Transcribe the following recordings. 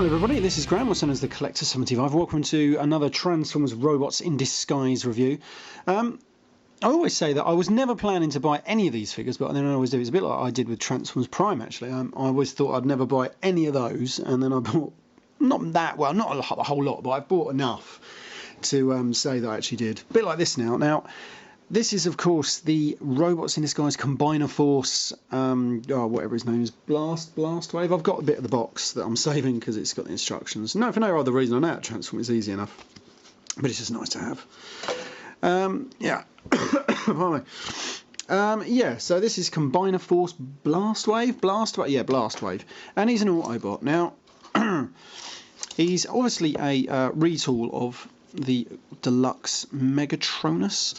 Hello everybody, this is Graham, also known as the Collector 75. Welcome to another Transformers Robots in Disguise review. I always say that I was never planning to buy any of these figures, but then I always do. It's a bit like I did with Transformers Prime, actually. I always thought I'd never buy any of those, and then I bought, not a whole lot, but I've bought enough to say that I actually did. A bit like this now. Now, this is, of course, the Robots in Disguise Combiner Force, whatever his name is, BLASTWAVE. I've got a bit of the box that I'm saving because it's got the instructions. No, for no other reason. I know how to transform is easy enough, but it's just nice to have. Yeah. Yeah, so this is Combiner Force BLASTWAVE. BLASTWAVE. And he's an Autobot. Now, he's obviously a retool of the Deluxe Megatronus.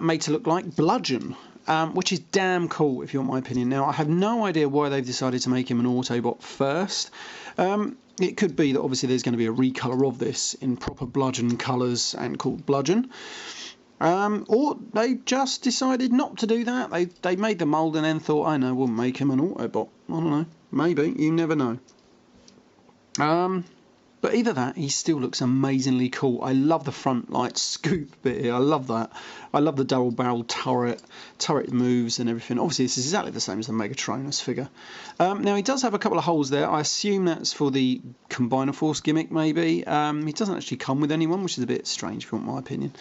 Made to look like Bludgeon, which is damn cool if you want my opinion. Now, I have no idea why they've decided to make him an Autobot first. It could be that obviously there's going to be a recolour of this in proper Bludgeon colours and called Bludgeon. Or they just decided not to do that. They made the mould and then thought, I know, we'll make him an Autobot. I don't know. Maybe. You never know. But either that, he still looks amazingly cool. I love the front light scoop bit here. I love that. I love the double barrel turret moves and everything. Obviously, this is exactly the same as the Megatronus figure. Now, he does have a couple of holes there. I assume that's for the Combiner Force gimmick, maybe. He doesn't actually come with anyone, which is a bit strange, if you want my opinion.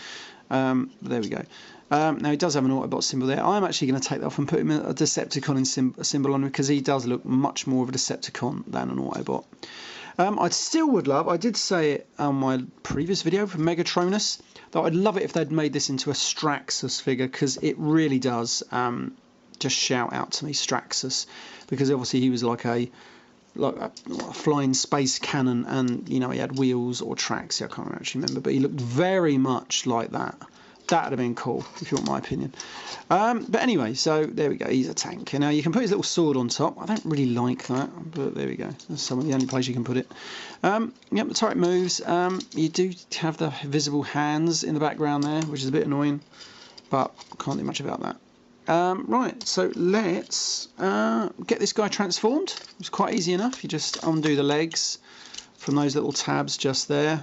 There we go. Now, he does have an Autobot symbol there. I'm actually going to take that off and put him a Decepticon symbol on him because he does look much more of a Decepticon than an Autobot. I still would love, I did say it on my previous video for Megatronus, that I'd love it if they'd made this into a Straxus figure, because it really does just shout out to me, Straxus, because obviously he was like a flying space cannon, and you know, he had wheels or tracks, I can't actually remember, but he looked very much like that. That would have been cool, if you want my opinion. But anyway, so there we go. He's a tank. And now you can put his little sword on top. I don't really like that, but there we go. That's some of the only place you can put it. Yep, the turret moves. You do have the visible hands in the background there, which is a bit annoying, but can't do much about that. Right, so let's get this guy transformed. It's quite easy enough. You just undo the legs from those little tabs just there.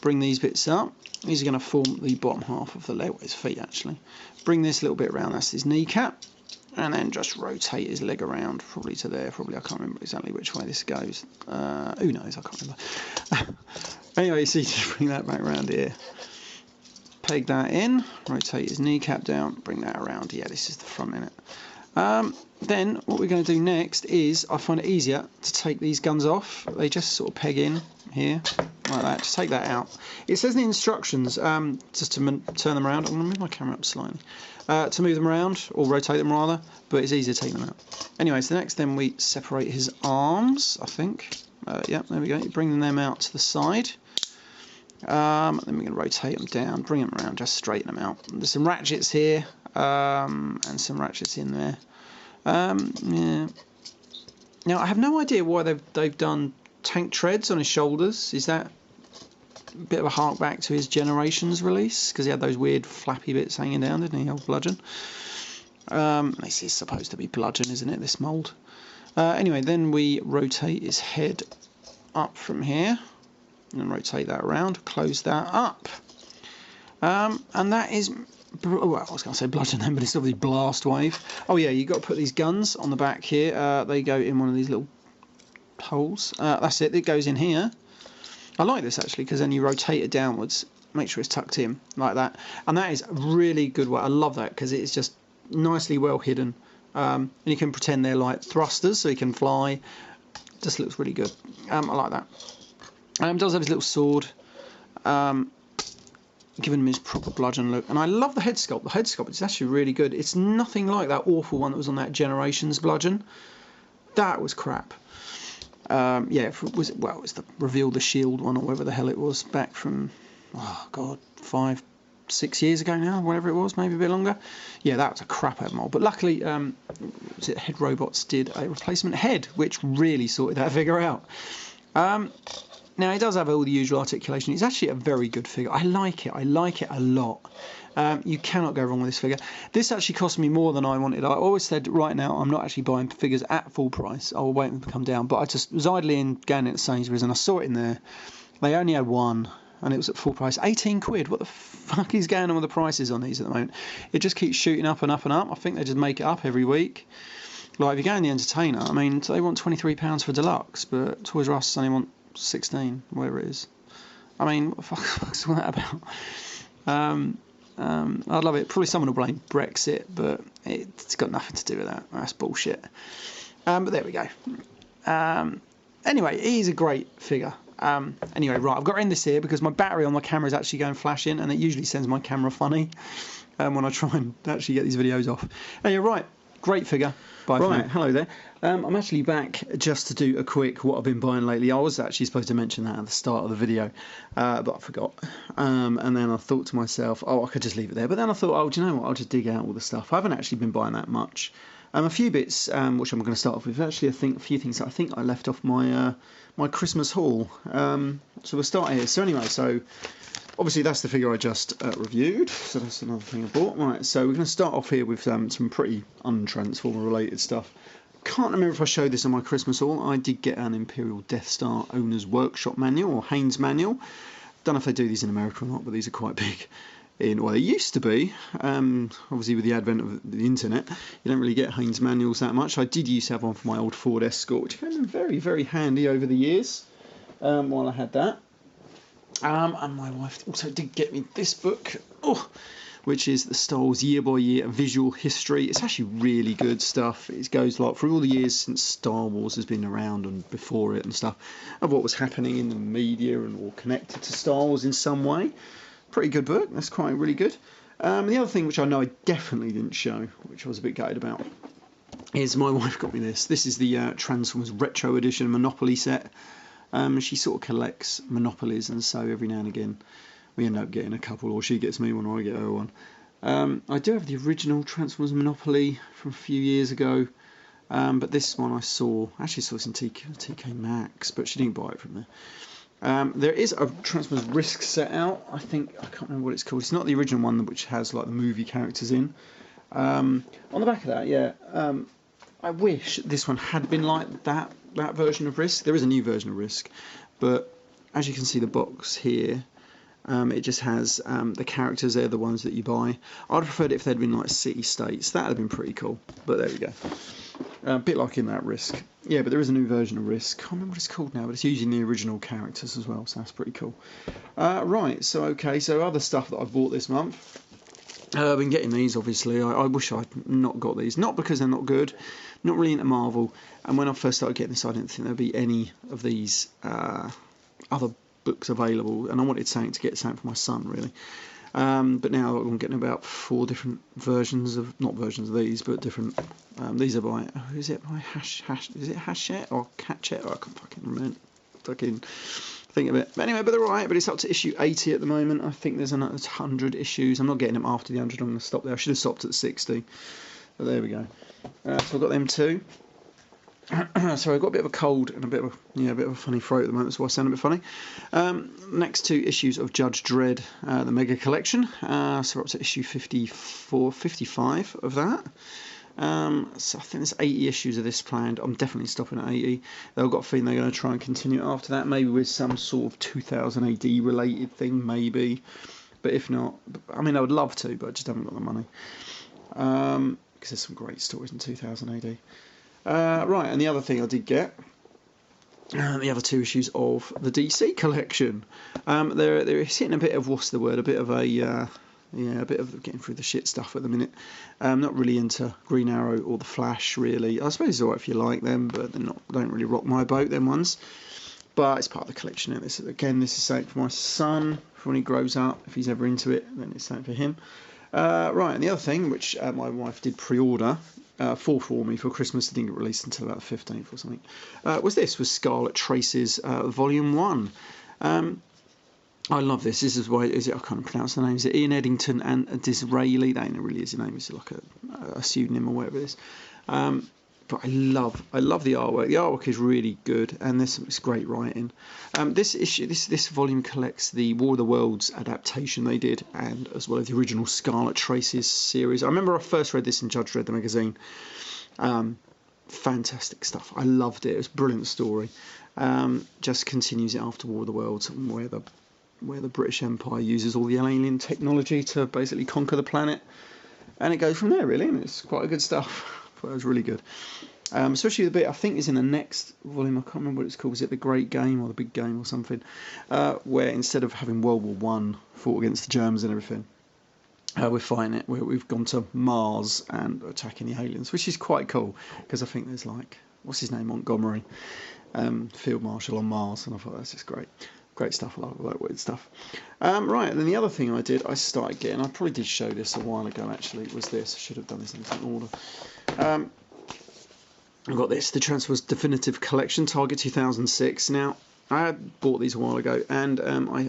Bring these bits up. These are going to form the bottom half of the leg, his feet actually. Bring this little bit around, that's his kneecap, and then just rotate his leg around, probably to there, probably, I can't remember exactly which way this goes. Who knows, I can't remember. Anyway, so you just bring that back around here. Peg that in, rotate his kneecap down, bring that around. Yeah, this is the front in it. Then what we're going to do next is, I find it easier to take these guns off. They just sort of peg in here, like that. Just take that out. It says in the instructions, just to turn them around. I'm going to move my camera up slightly. To move them around, or rotate them rather, but it's easier to take them out. Anyway, so next then we separate his arms, I think. Yeah, there we go. You bring them out to the side. Then we're going to rotate them down, bring them around, just straighten them out. There's some ratchets here, and some ratchets in there. Yeah. Now I have no idea why they've done tank treads on his shoulders. Is that a bit of a hark back to his Generations release? Because he had those weird flappy bits hanging down, didn't he, old Bludgeon? This is supposed to be Bludgeon, isn't it, this mould? Anyway, then we rotate his head up from here. And rotate that around, close that up. And that is... Well, I was going to say Bludgeon then, but it's obviously BLASTWAVE. Oh yeah, you've got to put these guns on the back here. They go in one of these little holes. That's it, it goes in here. I like this actually, because then you rotate it downwards, make sure it's tucked in, like that. And that is really good work. I love that, because it's just nicely well hidden. And you can pretend they're like thrusters, so you can fly. Just looks really good. I like that. Does have his little sword. Giving him his proper Bludgeon look, and I love the head sculpt. The head sculpt is actually really good. It's nothing like that awful one that was on that Generations Bludgeon. That was crap. Yeah, it was the Reveal the Shield one, or whatever the hell it was, back from, oh god, 5-6 years ago now, whatever it was, maybe a bit longer. Yeah, that was a crap head mold. But luckily, Head Robots did a replacement head, which really sorted that figure out. Now, it does have all the usual articulation. It's actually a very good figure. I like it. I like it a lot. You cannot go wrong with this figure. This actually cost me more than I wanted. I always said, right now, I'm not actually buying figures at full price. I will wait for them to come down. But I just was idly in going at Sainsbury's and I saw it in there. They only had one, and it was at full price. 18 quid. What the fuck is going on with the prices on these at the moment? It just keeps shooting up and up and up. I think they just make it up every week. Like, if you go in the Entertainer, I mean, they want £23 for deluxe, but Toys R Us only want 16, whatever it is. I mean, what the fuck's all that about? I'd love it. Probably someone will blame Brexit, but it's got nothing to do with that. That's bullshit. But there we go. Anyway, he's a great figure. Anyway, right, I've got to end this here because my battery on my camera is actually going flashing, and it usually sends my camera funny when I try and actually get these videos off. Anyway, right, great figure. Bye. Right, hello there. I'm actually back just to do a quick what I've been buying lately. I was actually supposed to mention that at the start of the video, but I forgot. And then I thought to myself, oh, I could just leave it there. But then I thought, oh, do you know what? I'll just dig out all the stuff. I haven't actually been buying that much. A few bits, which I'm going to start off with. Actually, I think a few things that I think I left off my my Christmas haul. So we'll start here. So anyway, so obviously that's the figure I just reviewed. So that's another thing I bought. Right, so we're going to start off here with some pretty unTransformer related stuff. Can't remember if I showed this on my Christmas haul. I did get an Imperial Death Star Owner's Workshop manual, or Haynes manual. Don't know if they do these in America or not, but these are quite big. Well, they used to be. Obviously, with the advent of the internet, you don't really get Haynes manuals that much. I did used to have one for my old Ford Escort, which came in very, very handy over the years while I had that. And my wife also did get me this book, which is the Star Wars Year by Year Visual History. It's actually really good stuff. It goes like through all the years since Star Wars has been around and before it and stuff, of what was happening in the media and all connected to Star Wars in some way. Pretty good book. That's quite really good. The other thing which I know I definitely didn't show, which I was a bit gutted about, is my wife got me this. This is the Transformers Retro Edition Monopoly set. She sort of collects Monopolies, and so every now and again we end up getting a couple, or she gets me one or I get her one. I do have the original Transformers Monopoly from a few years ago, but this one I actually saw this in TK Maxx, but she didn't buy it from there. There is a Transformers Risk set out. I can't remember what it's called. It's not the original one which has like the movie characters in. On the back of that, yeah. I wish this one had been like that version of Risk. There is a new version of Risk, but as you can see the box here, it just has the characters. They're the ones that you buy. I'd have preferred it if they'd been like City States. That would have been pretty cool. But there we go. A bit like in that Risk. Yeah, but there is a new version of Risk. Can't remember what it's called now, but it's using the original characters as well, so that's pretty cool. Right, so other stuff that I've bought this month. I've been getting these, obviously. I wish I'd not got these. Not because they're not good, not really into Marvel. And when I first started getting this, I didn't think there'd be any of these other books available. And I wanted something to get something for my son, really. But now I'm getting about 4 different versions of, not versions of these, but different. These are by, is it by is it Hachette or Catchet? I can't fucking remember. Think of it. But anyway, but they're alright. But it's up to issue 80 at the moment. I think there's another 100 issues. I'm not getting them after the 100. I'm going to stop there. I should have stopped at 60. But there we go. So I've got them too. So I've got a bit of a cold and a bit of a funny throat at the moment. That's why I sound a bit funny. Next 2 issues of Judge Dredd, the Mega Collection. So we're up to issue 55 of that. So I think there's 80 issues of this planned. I'm definitely stopping at 80. They've got a feeling they're going to try and continue it after that, maybe with some sort of 2000 AD related thing, maybe. But if not, I mean, I would love to, but I just haven't got the money. Because there's some great stories in 2000 AD. Right, and the other thing I did get, the other 2 issues of the DC collection. They're hitting a bit of, a bit of getting through the shit stuff at the minute. Not really into Green Arrow or the Flash, really. I suppose it's alright if you like them, but don't really rock my boat, them ones. But it's part of the collection. This is something for my son for when he grows up. If he's ever into it, then it's something for him. Right, and the other thing, which my wife did pre-order for me for Christmas, I didn't get released until about the 15th or something, was Scarlet Traces Volume 1. I love this. This is why I can't pronounce the name. Is it Ian Eddington and Disraeli? That ain't really his name. It's like a pseudonym or whatever it is. but I love the artwork. The artwork is really good, and there's some great writing. This volume collects the War of the Worlds adaptation they did, and as well as the original Scarlet Traces series. I remember I first read this in Judge Dredd the magazine. Fantastic stuff. I loved it. It was a brilliant story. Just continues it after War of the Worlds, where the British Empire uses all the alien technology to basically conquer the planet, and it goes from there really, and it's quite good stuff. I thought it was really good. Especially the bit I think is in the next volume. I can't remember what it's called. Is it the Great Game or the Big Game or something? Where instead of having World War One fought against the Germans and everything, we're fighting it. We've gone to Mars and attacking the aliens, which is quite cool because I think there's like, what's his name, Montgomery, Field Marshal on Mars, and I thought that's just great. Great stuff. I like weird stuff. Right, and then the other thing I started getting, I probably did show this a while ago actually, was this. I should have done this in some order. I've got this, the Transformers Definitive Collection, Target 2006. Now, I had bought these a while ago, and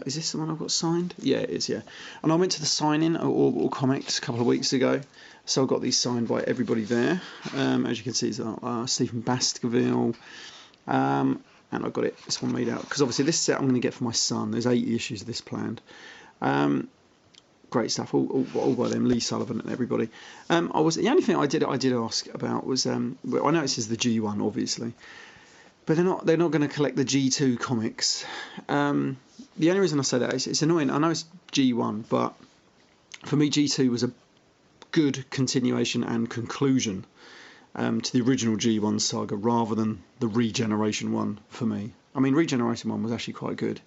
is this the one I've got signed? Yeah, it is, yeah. And I went to the sign-in at Orbital Comics a couple of weeks ago, so I got these signed by everybody there. As you can see, it's Stephen Baskerville, and I've got this one made out, because obviously this set I'm going to get for my son. There's 80 issues of this planned. Great stuff, all by them, Lee Sullivan and everybody. The only thing I did ask about was, well, I know this is the G1 obviously, but they're not going to collect the G2 comics. The only reason I say that is it's annoying. I know it's G1, but for me G2 was a good continuation and conclusion to the original G1 saga rather than the Regeneration one for me. I mean, Regeneration 1 was actually quite good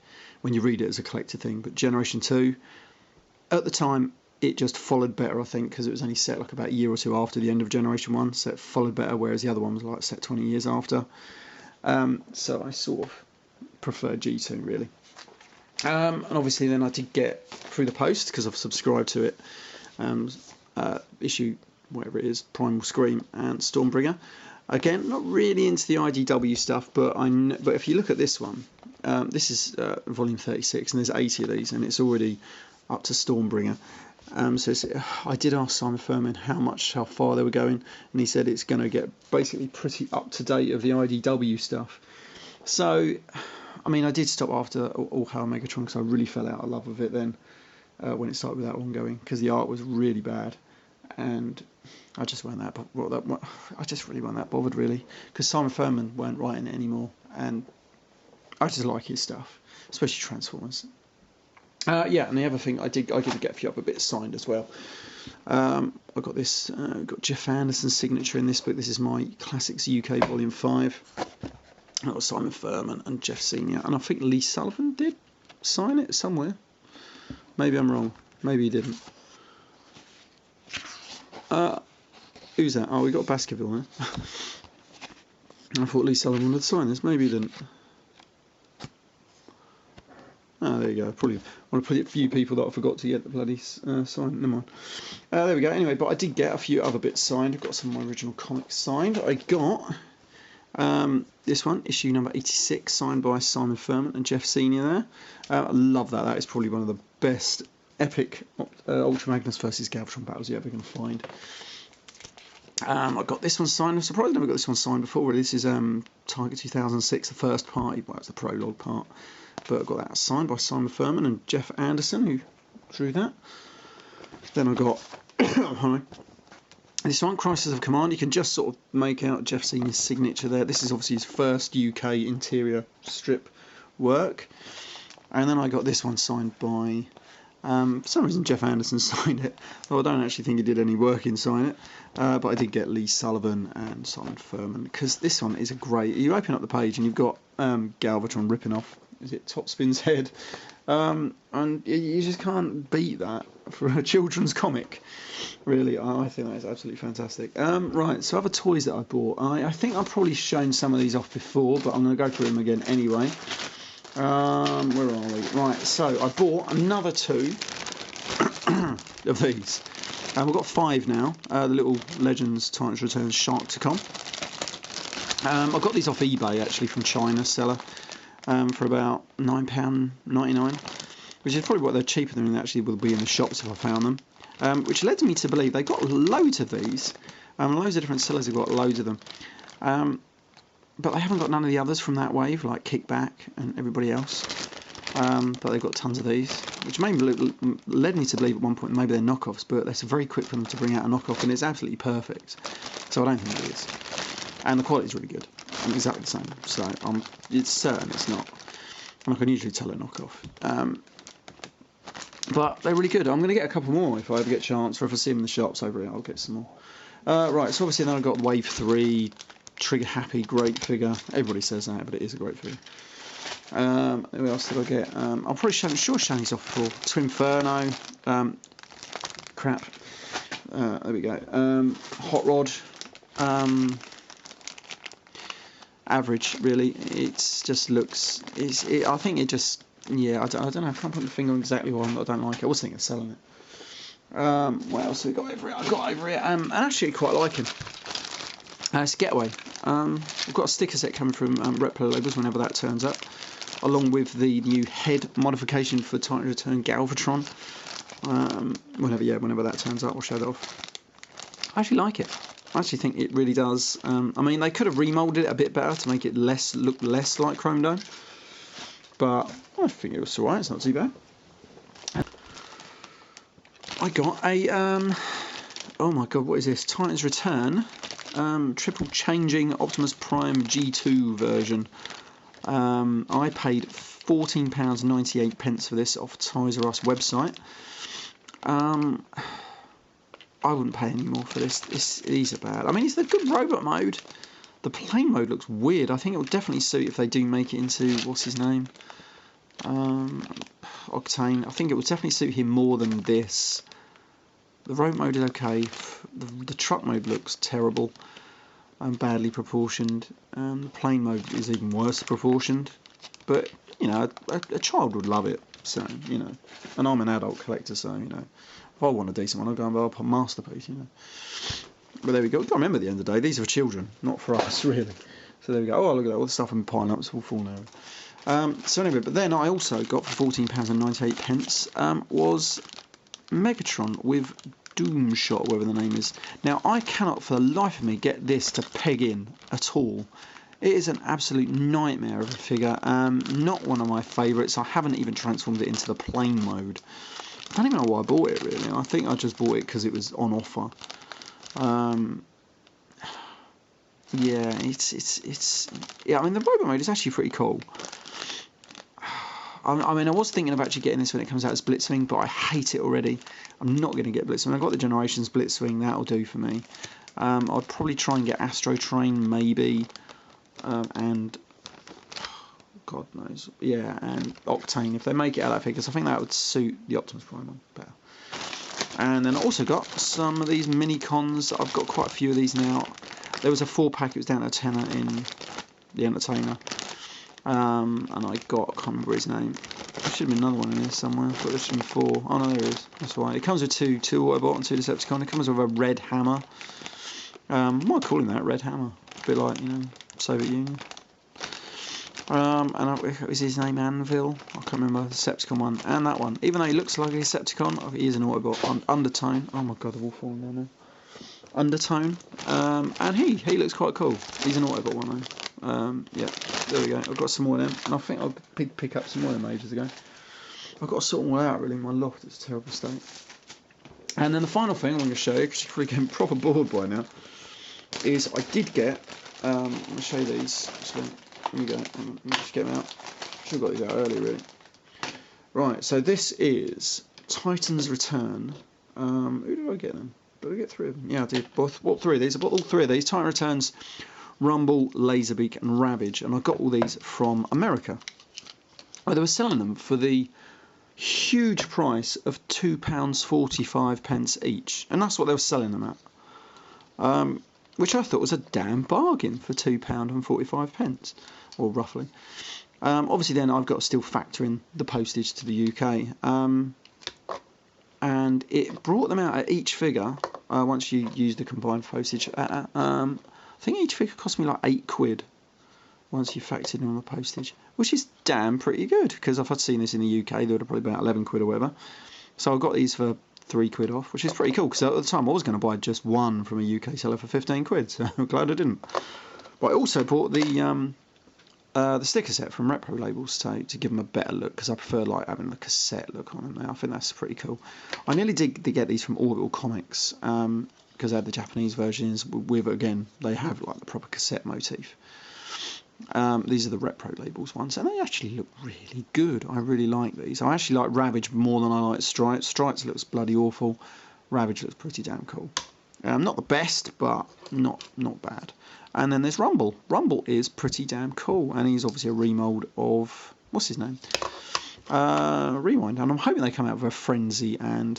when you read it as a collector thing, but Generation 2, at the time, it just followed better, I think, because it was only set like about a year or two after the end of Generation 1, so it followed better, whereas the other one was like set 20 years after. So I sort of prefer G2, really. And obviously then I did get, through the post, because I've subscribed to it, issue, whatever it is, Primal Scream and Stormbringer. Again, not really into the IDW stuff, but if you look at this one, this is volume 36, and there's 80 of these, and it's already up to Stormbringer. I did ask Simon Furman how far they were going, and he said it's going to get basically pretty up to date of the IDW stuff. So, I mean, I did stop after All Hail Megatron because I really fell out of love with it then when it started with that one going, because the art was really bad, and I just weren't that. I just really weren't that bothered really, because Simon Furman weren't writing it anymore, and I just like his stuff, especially Transformers. Yeah, and the other thing I did get a few other bits signed as well. I got this, got Jeff Anderson's signature in this book. This is my Classics UK Volume 5. I got Simon Furman and Jeff Senior, and I think Lee Sullivan did sign it somewhere. Maybe I'm wrong. Maybe he didn't. Who's that? Oh, we got Baskerville there. I thought Lee Sullivan had signed this. Maybe he didn't. Oh, there you go. Probably one of the few people that I forgot to get the bloody signed. Never mind. There we go. Anyway, but I did get a few other bits signed. I've got some of my original comics signed. I got this one, issue number 86, signed by Simon Furman and Jeff Senior there. I love that. That is probably one of the best epic Ultra Magnus versus Galvatron battles you're ever going to find. I got this one signed. I'm surprised I never got this one signed before. This is Target 2006, the first party. Well, it's the prologue part. But I got that signed by Simon Furman and Jeff Anderson, who drew that. Then I got this one, Crisis of Command. You can just sort of make out Jeff Senior's signature there. This is obviously his first UK interior strip work. And then I got this one signed by, for some reason Jeff Anderson signed it, though I don't actually think he did any work inside it. But I did get Lee Sullivan and Simon Furman, because this one is a great. You open up the page and you've got Galvatron ripping off, is it Topspin's head? And you just can't beat that for a children's comic, really. I think that is absolutely fantastic. Right, so other toys that I bought. I think I've probably shown some of these off before, but I'm going to go through them again anyway. Where are we? Right, so I bought another 2 of these. We've got 5 now. The little Legends Titans Returns Sharkticon. I got these off eBay actually from China seller. For about £9.99, which is probably what they're cheaper than they actually will be in the shops if I found them. Which led me to believe they got loads of these. Loads of different sellers have got loads of them. But they haven't got none of the others from that wave, like Kickback and everybody else. But they've got tons of these, which led me to believe at one point maybe they're knockoffs, but it's very quick for them to bring out a knockoff, and it's absolutely perfect. So I don't think it is. And the quality's really good. I'm exactly the same. So it's certain it's not. And I can usually tell a knockoff. But they're really good. I'm going to get a couple more if I ever get a chance, or if I see them in the shops over here, I'll get some more. Right, so obviously then I've got Wave 3, Trigger Happy, great figure. Everybody says that, but it is a great figure. Who else did I get? I'm probably sure shown these off before. Twinferno, crap. There we go. Hot Rod, average really. It just looks. I think it just. Yeah, I don't know. I can't put my finger on exactly why I don't like it. I was thinking of selling it. What else have we got over it? I got over it, and actually quite like him. It's Getaway. We've got a sticker set coming from Replo Labels whenever that turns up, along with the new head modification for Titan Return Galvatron. Whenever that turns up, I'll show that off. I actually like it. I actually think it really does. I mean, they could have remoulded it a bit better to make it look less like Chrome Dome, but I think it was alright. It's not too bad. I got a oh my god, what is this? Titan's Return triple changing Optimus Prime G2 version. I paid £14.98 for this off Toys R Us website. I wouldn't pay any more for this. These are bad. I mean, it's the good robot mode. The plane mode looks weird. I think it would definitely suit if they do make it into, what's his name? Octane. I think it would definitely suit him more than this. The robot mode is okay. The truck mode looks terrible and badly proportioned. The plane mode is even worse proportioned. But, you know, a child would love it. So, you know, and I'm an adult collector, so, you know, if I want a decent one, I'll go and buy a masterpiece, you know. But there we go. We've got to remember at the end of the day, these are for children, not for us, really. So there we go. Oh, look at that. All the stuff in pineapples will fall now. So anyway, but then I also got for £14.98 was Megatron with Doomshot, whatever the name is. Now, I cannot for the life of me get this to peg in at all. It is an absolute nightmare of a figure. Not one of my favourites. I haven't even transformed it into the plane mode. I don't even know why I bought it, really. I think I just bought it because it was on offer. Yeah, yeah. I mean, the robot mode is actually pretty cool. I mean, I was thinking of actually getting this when it comes out as Blitzwing, but I hate it already. I'm not going to get Blitzwing. I've got the Generations Blitzwing. That'll do for me. I'd probably try and get Astro Train, maybe, and God knows, yeah, and Octane if they make it out of that figure, because I think that would suit the Optimus Prime one better. And then I also got some of these mini cons. I've got quite a few of these now. There was a 4-pack, it was down to a tenner in the Entertainer. And I got, I can't remember his name. There should have been another one in there somewhere. I thought there should have been 4. Oh no, there is. That's right. It comes with two Autobot and 2 Decepticon. It comes with a red hammer. I might call him that, red hammer. A bit like, you know, Soviet Union. And is his name Anvil? I can't remember the Decepticon one. And that one. Even though he looks like a Decepticon, he is an Autobot. Undertone. Oh my god, they're all falling down there. Undertone. And he looks quite cool. He's an Autobot one though. Yeah, there we go. I've got some more of them. And I think I'll pick up some more of them ages ago. I've got to sort them all out really in my loft. It's a terrible state. And then the final thing I'm going to show you, because you're probably getting proper bored by now, is I did get, I'm going to show you these. Actually, let me go. Let me just get them out. Should have got these out earlier, really. Right, so this is Titan's Return. Who did I get them? Did I get 3 of them? Yeah, I did. Bought 3 of these. I bought all 3 of these. Titan Returns, Rumble, Laserbeak, and Ravage. And I got all these from America. They were selling them for the huge price of £2.45 each. And that's what they were selling them at. Which I thought was a damn bargain for £2.45, or roughly. Obviously then I've got to still factor in the postage to the UK. And it brought them out at each figure, once you use the combined postage, I think each figure cost me like £8 once you factored in all the postage, which is damn pretty good, because if I'd seen this in the UK, they would have probably been about £11 or whatever. So I got these for £3 off, which is pretty cool, because at the time I was going to buy just one from a UK seller for £15, so I'm glad I didn't. But I also bought the sticker set from Repro Labels to give them a better look, because I prefer like having the cassette look on them now. I think that's pretty cool. I nearly did get these from Orbital Comics, because they had the Japanese versions with, again, they have like the proper cassette motif. These are the Repro Labels ones, and they actually look really good. I really like these. I actually like Ravage more than I like Stripes. Stripes looks bloody awful. Ravage looks pretty damn cool. Not the best, but not bad. And then there's Rumble. Rumble is pretty damn cool, and he's obviously a remold of, what's his name? Rewind. And I'm hoping they come out with a Frenzy and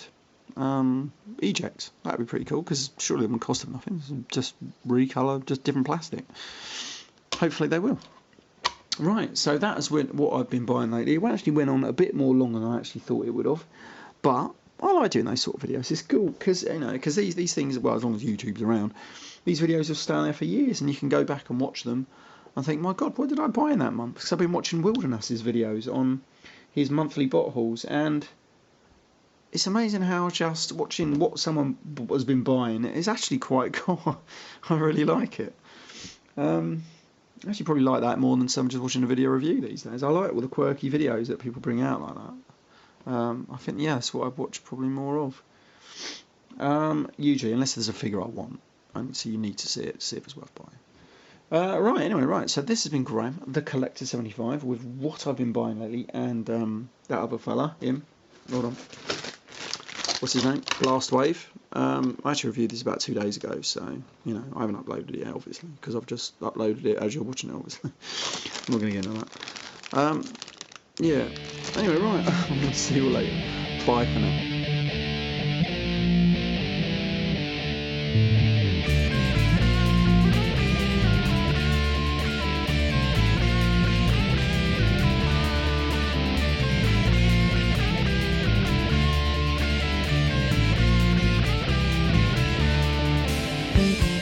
Eject. That'd be pretty cool, because surely it wouldn't cost them nothing. Just recolour, just different plastic. Hopefully they will. Right, so that is what I've been buying lately. It actually went on a bit more longer than I actually thought it would have, but I like doing those sort of videos. It's cool because these things, well, as long as YouTube's around, these videos will stay there for years, and you can go back and watch them and think, my God, what did I buy in that month? Because I've been watching Wilderness's videos on his monthly bot hauls, and it's amazing how just watching what someone has been buying is actually quite cool. I really like it. I actually probably like that more than someone just watching a video review these days. I like all the quirky videos that people bring out like that. I think, yeah, that's what I've watched probably more of. Usually, unless there's a figure I want, and so you need to see it to see if it's worth buying. Right, so this has been Graham, the Collector 75, with what I've been buying lately, and that other fella, him, hold on. What's his name? BLASTWAVE. I actually reviewed this about 2 days ago, so, you know, I haven't uploaded it yet, obviously, because I've just uploaded it as you're watching it, obviously. I'm not going to get into that. Yeah. Anyway, right, I'm going to see you all later. Bye for now. Thank you.